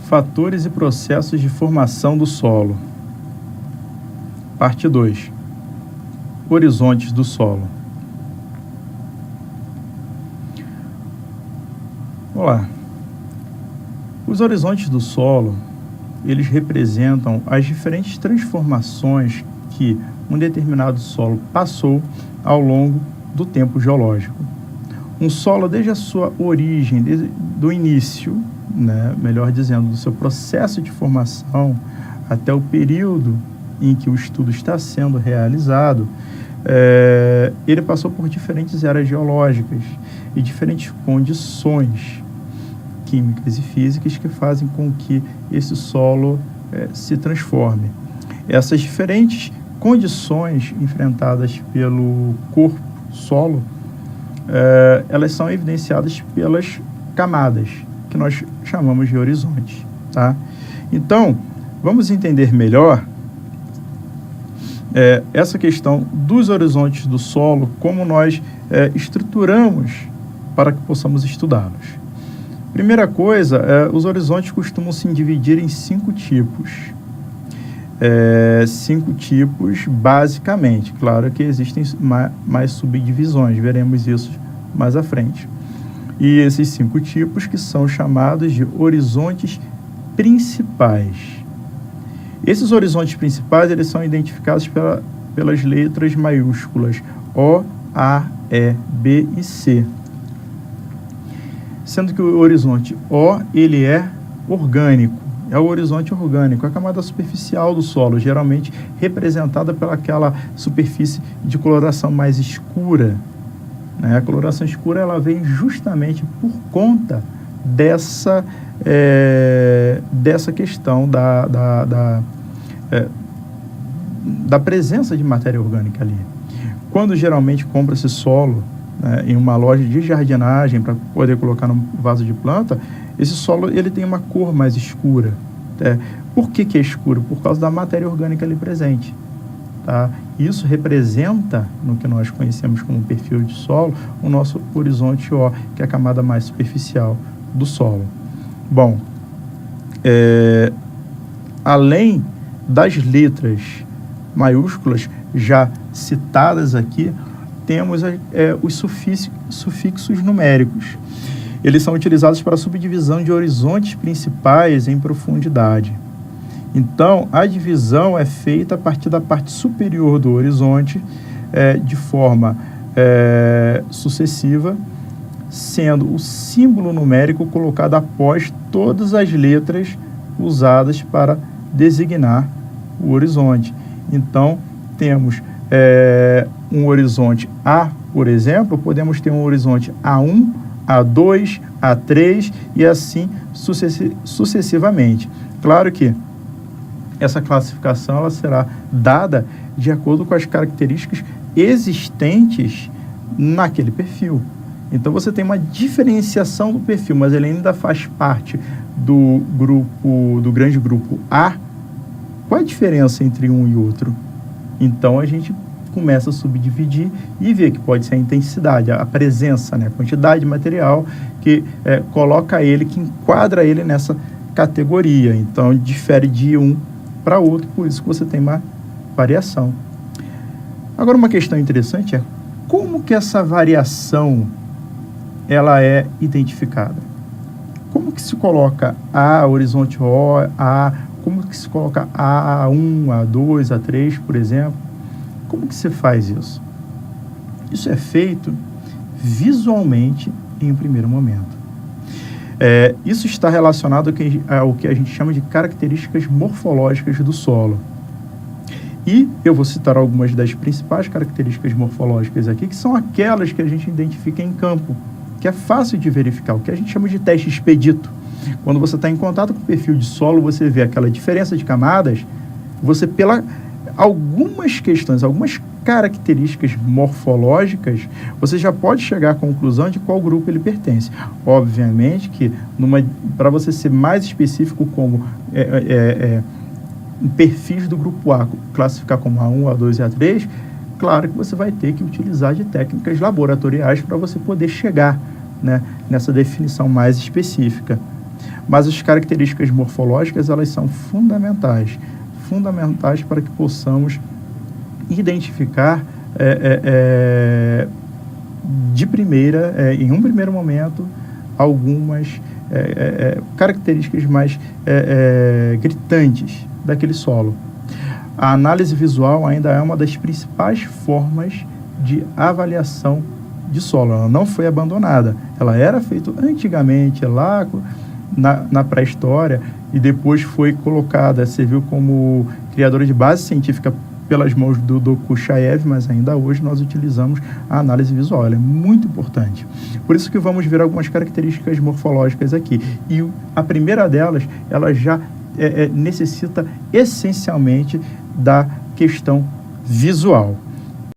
Fatores e processos de formação do solo. Parte 2. Horizontes do solo. Vamos lá. Os horizontes do solo, eles representam as diferentes transformações que um determinado solo passou ao longo do tempo geológico. Um solo, desde a sua origem, desde do início, melhor dizendo, do seu processo de formação até o período em que o estudo está sendo realizado, ele passou por diferentes eras geológicas e diferentes condições químicas e físicas que fazem com que esse solo se transforme. Essas diferentes condições enfrentadas pelo corpo solo, elas são evidenciadas pelas camadas, que nós chamamos de horizontes, tá? Então, vamos entender melhor essa questão dos horizontes do solo, como nós estruturamos para que possamos estudá-los. Primeira coisa, os horizontes costumam se dividir em 5 tipos. 5 tipos, basicamente. Claro que existem mais subdivisões, veremos isso mais à frente. E esses 5 tipos que são chamados de horizontes principais. Esses horizontes principais, eles são identificados pelas letras maiúsculas O, A, E, B e C. Sendo que o horizonte O, ele é orgânico. É o horizonte orgânico, a camada superficial do solo, geralmente representada pelaquela superfície de coloração mais escura. A coloração escura, ela vem justamente por conta dessa questão da presença de matéria orgânica ali. Quando geralmente compra esse solo em uma loja de jardinagem para poder colocar no vaso de planta, esse solo ele tem uma cor mais escura. Por que é escuro? Por causa da matéria orgânica ali presente. Tá? Isso representa, no que nós conhecemos como perfil de solo, o nosso horizonte O, que é a camada mais superficial do solo. Bom, além das letras maiúsculas já citadas aqui, temos os sufixos numéricos. Eles são utilizados para a subdivisão de horizontes principais em profundidade. Então, a divisão é feita a partir da parte superior do horizonte, de forma sucessiva, sendo o símbolo numérico colocado após todas as letras usadas para designar o horizonte. Então, temos um horizonte A, por exemplo, podemos ter um horizonte A1, A2, A3 e assim sucessivamente. Claro que essa classificação ela será dada de acordo com as características existentes naquele perfil. Então você tem uma diferenciação do perfil, mas ele ainda faz parte do grande grupo A. Qual a diferença entre um e outro? Então a gente começa a subdividir e ver que pode ser a intensidade, a presença, a quantidade de material que coloca ele, que enquadra ele nessa categoria. Então, difere de um para outro, por isso que você tem uma variação. Agora, uma questão interessante é como que essa variação ela é identificada? Como que se coloca A, horizonte O, A, como que se coloca A1, A2, A3, por exemplo? Como que se faz isso? Isso é feito visualmente em um primeiro momento. Isso está relacionado ao que a gente chama de características morfológicas do solo. E eu vou citar algumas das principais características morfológicas aqui, que são aquelas que a gente identifica em campo, que é fácil de verificar, o que a gente chama de teste expedito. Quando você está em contato com o perfil de solo, você vê aquela diferença de camadas, você algumas questões, algumas características morfológicas, você já pode chegar à conclusão de qual grupo ele pertence. Obviamente que, para você ser mais específico como perfis do grupo A, classificar como A1, A2 e A3, claro que você vai ter que utilizar de técnicas laboratoriais para você poder chegar, nessa definição mais específica. Mas as características morfológicas, elas são fundamentais para que possamos identificar de primeira, em um primeiro momento, algumas características mais gritantes daquele solo. A análise visual ainda é uma das principais formas de avaliação de solo. Ela não foi abandonada. Ela era feita antigamente, lá na pré-história, e depois foi colocada, serviu como criadora de base científica pelas mãos do Dokuchaev, mas ainda hoje nós utilizamos a análise visual. Ela é muito importante. Por isso que vamos ver algumas características morfológicas aqui. E a primeira delas, ela já necessita essencialmente da questão visual.